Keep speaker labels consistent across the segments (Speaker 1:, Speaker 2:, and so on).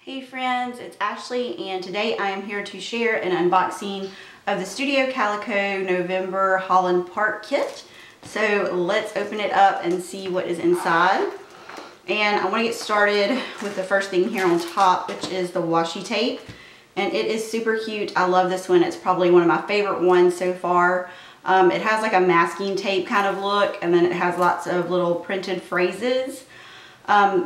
Speaker 1: Hey friends, it's Ashley and today I am here to share an unboxing of the Studio Calico November Holland Park Kit. So let's open it up and see what is inside. And I want to get started with the first thing here on top, which is the washi tape. And it is super cute. I love this one. It's probably one of my favorite ones so far. It has like a masking tape kind of look, and then it has lots of little printed phrases.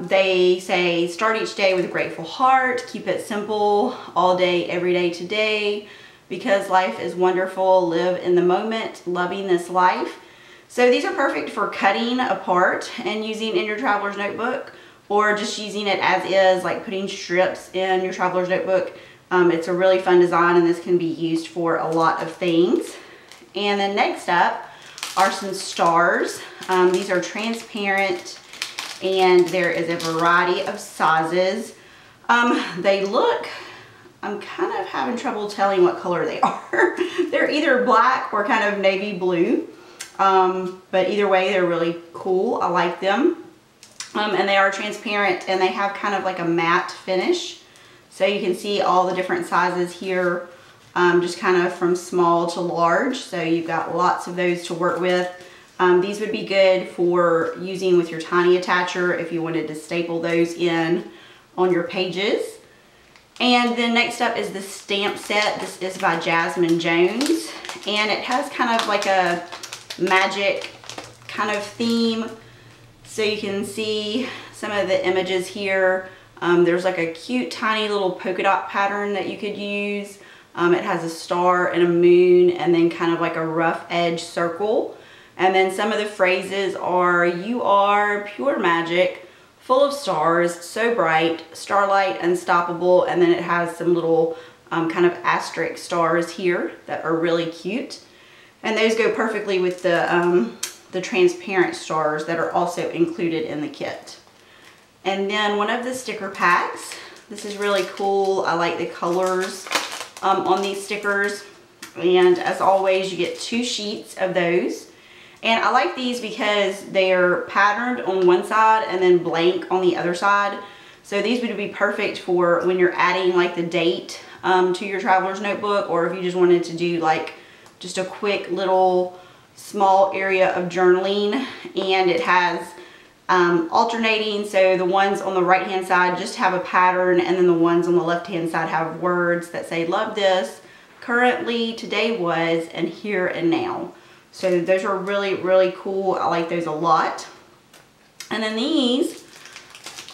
Speaker 1: They say, start each day with a grateful heart, keep it simple, all day, every day today, because life is wonderful, live in the moment, loving this life. So these are perfect for cutting apart and using in your traveler's notebook, or just using it as is, like putting strips in your traveler's notebook. It's a really fun design, and this can be used for a lot of things. And then next up are some stars. These are transparent, and there is a variety of sizes. They look, I'm kind of having trouble telling what color they are. They're either black or kind of navy blue, but either way they're really cool. I like them. And they are transparent, and they have kind of like a matte finish. So you can see all the different sizes here, just kind of from small to large. So you've got lots of those to work with. These would be good for using with your tiny attacher if you wanted to staple those in on your pages. And then next up is the stamp set. This is by Jazmine Jones, and it has kind of like a magic kind of theme. So you can see some of the images here. There's like a cute tiny little polka dot pattern that you could use. It has a star and a moon, and then kind of like a rough edge circle. And then some of the phrases are, you are pure magic, full of stars, so bright, starlight, unstoppable. And then it has some little kind of asterisk stars here that are really cute. And those go perfectly with the transparent stars that are also included in the kit. And then one of the sticker packs. This is really cool. I like the colors on these stickers. And as always, you get 2 sheets of those. And I like these because they're patterned on one side and then blank on the other side. So these would be perfect for when you're adding like the date to your traveler's notebook, or if you just wanted to do like just a quick little small area of journaling. And it has alternating, so the ones on the right hand side just have a pattern, and then the ones on the left hand side have words that say love this, currently, today was, and here and now. So those are really, really cool. I like those a lot. And then these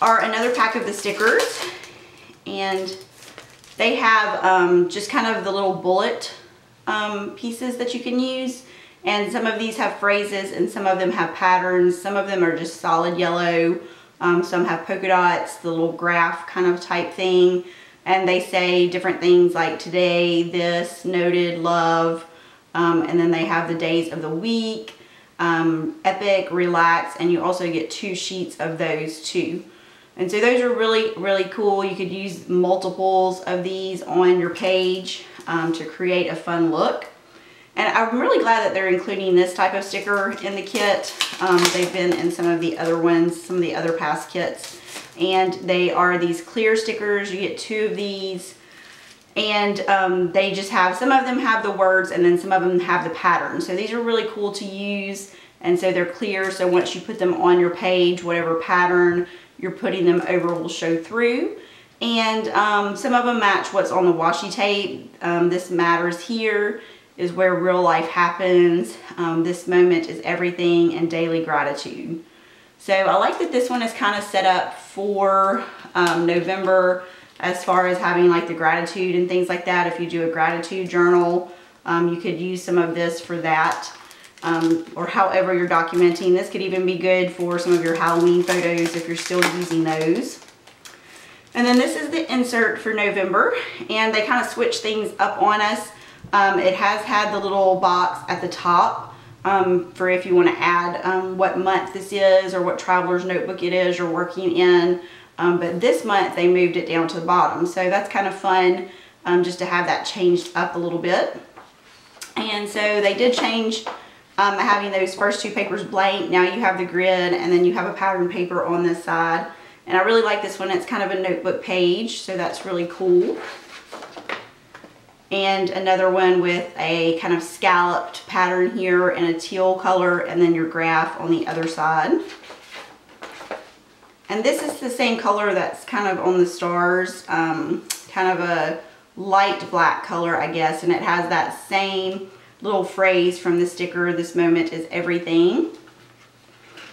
Speaker 1: are another pack of the stickers, and they have just kind of the little bullet pieces that you can use. And some of these have phrases, and some of them have patterns. Some of them are just solid yellow. Some have polka dots, the little graph kind of type thing. And they say different things like today, this, noted, love. And then they have the days of the week, epic, relax, and you also get 2 sheets of those too. And so those are really, really cool. You could use multiples of these on your page to create a fun look. And I'm really glad that they're including this type of sticker in the kit. They've been in some of the other ones, some of the other past kits. And they are these clear stickers. You get 2 of these. And they just have, some of them have the words, and then some of them have the pattern. So these are really cool to use. And so they're clear. So once you put them on your page, whatever pattern you're putting them over will show through. And some of them match what's on the washi tape. This matters here is where real life happens. This moment is everything, and daily gratitude. So I like that this one is kind of set up for November, as far as having like the gratitude and things like that. If you do a gratitude journal, you could use some of this for that, or however you're documenting. This could even be good for some of your Halloween photos if you're still using those. And then this is the insert for November, and they kind of switch things up on us. It has had the little box at the top for if you want to add what month this is, or what traveler's notebook it is you're working in. But this month they moved it down to the bottom. So that's kind of fun, just to have that changed up a little bit. And so they did change having those first 2 papers blank. Now you have the grid, and then you have a pattern paper on this side. And I really like this one. It's kind of a notebook page, so that's really cool. And another one with a kind of scalloped pattern here in a teal color, and then your graph on the other side. And this is the same color that's kind of on the stars, kind of a light black color, I guess, and it has that same little phrase from the sticker, "This moment is everything."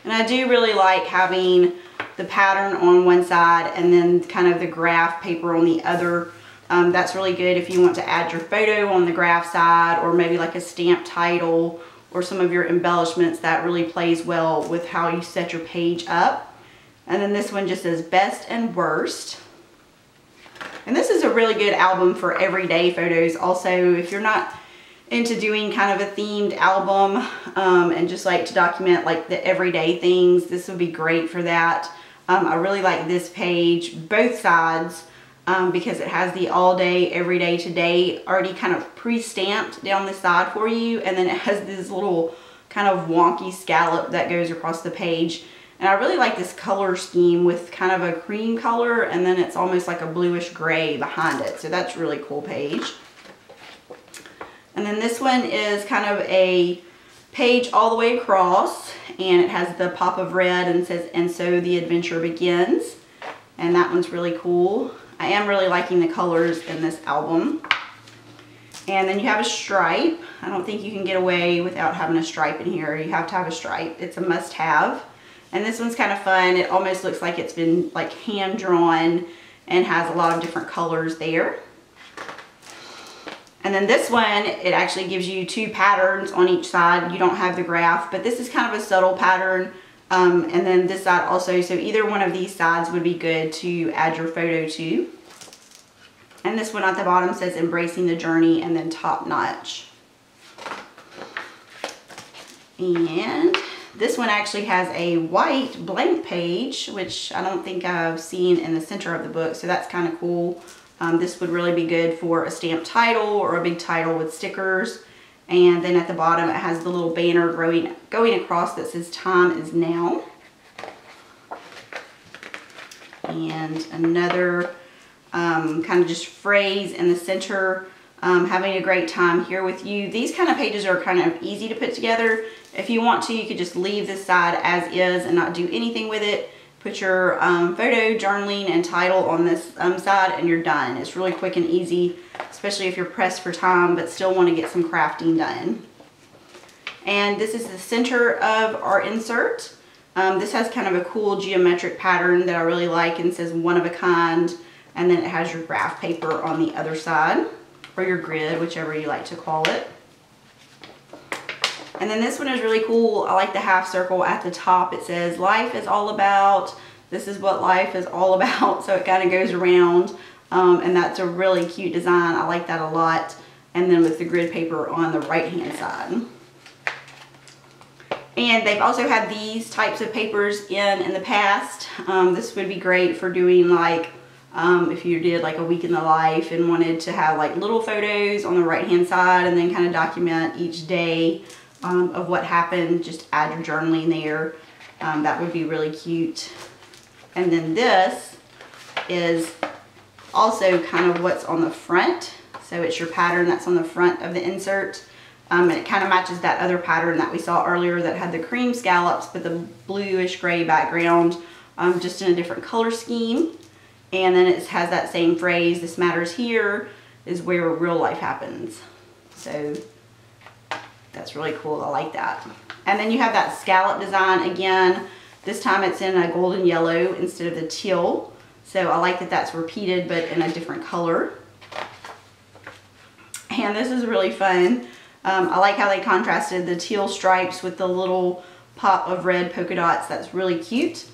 Speaker 1: And I do really like having the pattern on one side and then kind of the graph paper on the other. That's really good if you want to add your photo on the graph side, or maybe like a stamped title or some of your embellishments. That really plays well with how you set your page up. And then this one just says "Best and Worst." And this is a really good album for everyday photos. Also, if you're not into doing kind of a themed album and just like to document like the everyday things, this would be great for that. I really like this page, both sides, because it has the all day, every day, today already kind of pre-stamped down the side for you. And then it has this little kind of wonky scallop that goes across the page. And I really like this color scheme with kind of a cream color, and then it's almost like a bluish gray behind it. So that's a really cool page. And then this one is kind of a page all the way across, and it has the pop of red and says "And so the adventure begins." And that one's really cool. I am really liking the colors in this album. And then you have a stripe. I don't think you can get away without having a stripe in here. You have to have a stripe. It's a must-have. And this one's kind of fun. It almost looks like it's been like hand drawn and has a lot of different colors there. And then this one, it actually gives you two patterns on each side. You don't have the graph, but this is kind of a subtle pattern. And then this side also, so either one of these sides would be good to add your photo to. And this one at the bottom says "Embracing the Journey," and then "Top Notch." And this one actually has a white blank page, which I don't think I've seen in the center of the book, so that's kind of cool. This would really be good for a stamped title or a big title with stickers. And then at the bottom it has the little banner going across that says "Time is now." And another kind of just phrase in the center, "Having a great time here with you." These kind of pages are kind of easy to put together. If you want to, you could just leave this side as is and not do anything with it. Put your photo, journaling, and title on this side, and you're done. It's really quick and easy, especially if you're pressed for time but still want to get some crafting done. And this is the center of our insert. This has kind of a cool geometric pattern that I really like, and says "One of a Kind," and then it has your graph paper on the other side, or your grid, whichever you like to call it. And then this one is really cool. I like the half circle at the top. It says "Life is all about," this is what life is all about. So it kind of goes around, and that's a really cute design. I like that a lot. And then with the grid paper on the right hand side. And they've also had these types of papers in the past. This would be great for doing like, if you did like a week in the life and wanted to have like little photos on the right hand side, and then kind of document each day of what happened. Just add your journaling there. That would be really cute. And then this is also kind of what's on the front. So it's your pattern that's on the front of the insert. And it kind of matches that other pattern that we saw earlier that had the cream scallops but the bluish gray background, just in a different color scheme. And then it has that same phrase, "This matters here is where real life happens." So that's really cool. I like that. And then you have that scallop design again. This time it's in a golden yellow instead of the teal. So I like that that's repeated but in a different color. And this is really fun. I like how they contrasted the teal stripes with the little pop of red polka dots. That's really cute.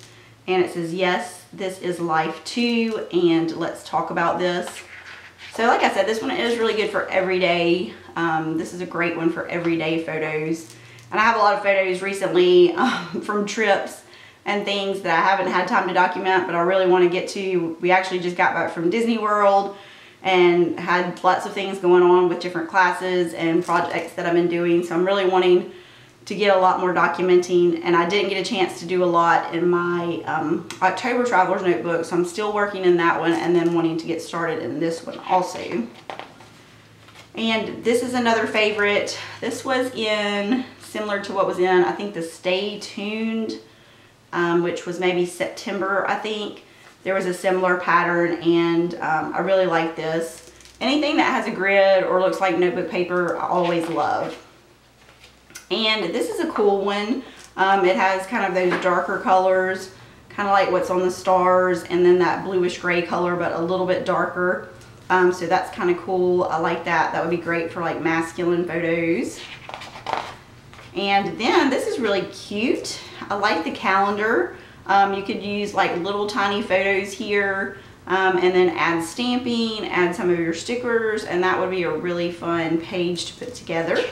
Speaker 1: And it says, "Yes, this is life too, and let's talk about this." So like I said, this one is really good for everyday. This is a great one for everyday photos. And I have a lot of photos recently from trips and things that I haven't had time to document, but I really want to get to. We actually just got back from Disney World and had lots of things going on with different classes and projects that I've been doing. So I'm really wanting to get a lot more documenting, and I didn't get a chance to do a lot in my October Traveler's Notebook, so I'm still working in that one and then wanting to get started in this one also. And this is another favorite. This was in, similar to what was in, I think, the Stay Tuned, which was maybe September, I think. There was a similar pattern, and I really like this. Anything that has a grid or looks like notebook paper, I always love. And this is a cool one. It has kind of those darker colors, kind of like what's on the stars, and then that bluish gray color, but a little bit darker. So that's kind of cool. I like that. That would be great for like masculine photos. And then this is really cute. I like the calendar. You could use like little tiny photos here, and then add stamping, add some of your stickers, and that would be a really fun page to put together.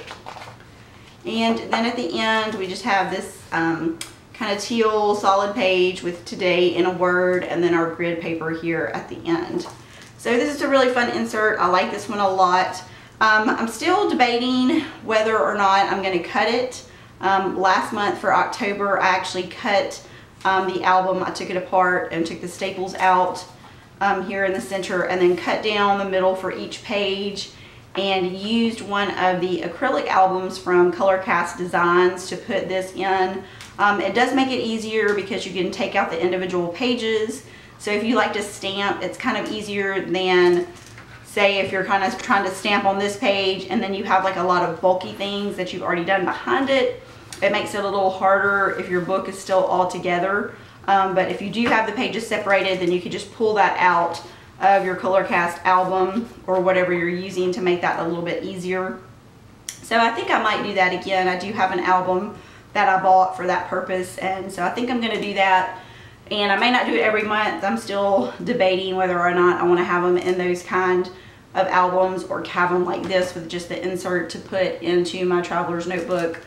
Speaker 1: And then at the end, we just have this kind of teal solid page with today in a word, and then our grid paper here at the end. So this is a really fun insert. I like this one a lot. I'm still debating whether or not I'm going to cut it. Last month for October, I actually cut the album. I took it apart and took the staples out here in the center, and then cut down the middle for each page, and used one of the acrylic albums from Color Cast Designs to put this in. It does make it easier because you can take out the individual pages. So if you like to stamp, it's kind of easier than, say, if you're kind of trying to stamp on this page and then you have like a lot of bulky things that you've already done behind it. It makes it a little harder if your book is still all together. But if you do have the pages separated, then you could just pull that out of your Color Cast album or whatever you're using to make that a little bit easier. So I think I might do that again. I do have an album that I bought for that purpose, and so I think I'm going to do that. And I may not do it every month. I'm still debating whether or not I want to have them in those kind of albums or have them like this with just the insert to put into my Traveler's Notebook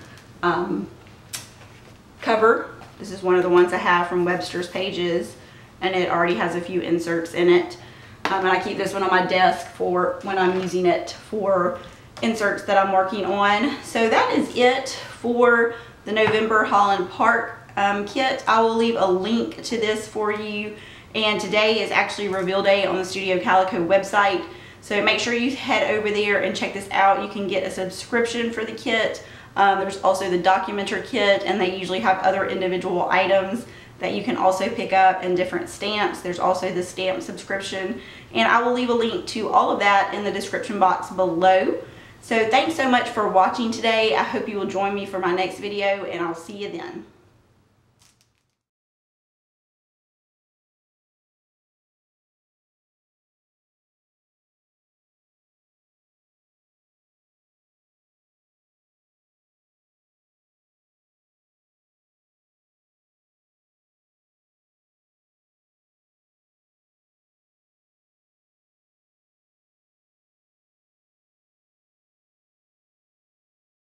Speaker 1: cover. This is one of the ones I have from Webster's Pages, and it already has a few inserts in it. And I keep this one on my desk for when I'm using it for inserts that I'm working on. So that is it for the November Holland Park kit. I will leave a link to this for you. And today is actually reveal day on the Studio Calico website. So make sure you head over there and check this out. You can get a subscription for the kit. There's also the Documenter kit, and they usually have other individual items that you can also pick up and different stamps. There's also the stamp subscription, and I will leave a link to all of that in the description box below. So thanks so much for watching today. I hope you will join me for my next video, and I'll see you then.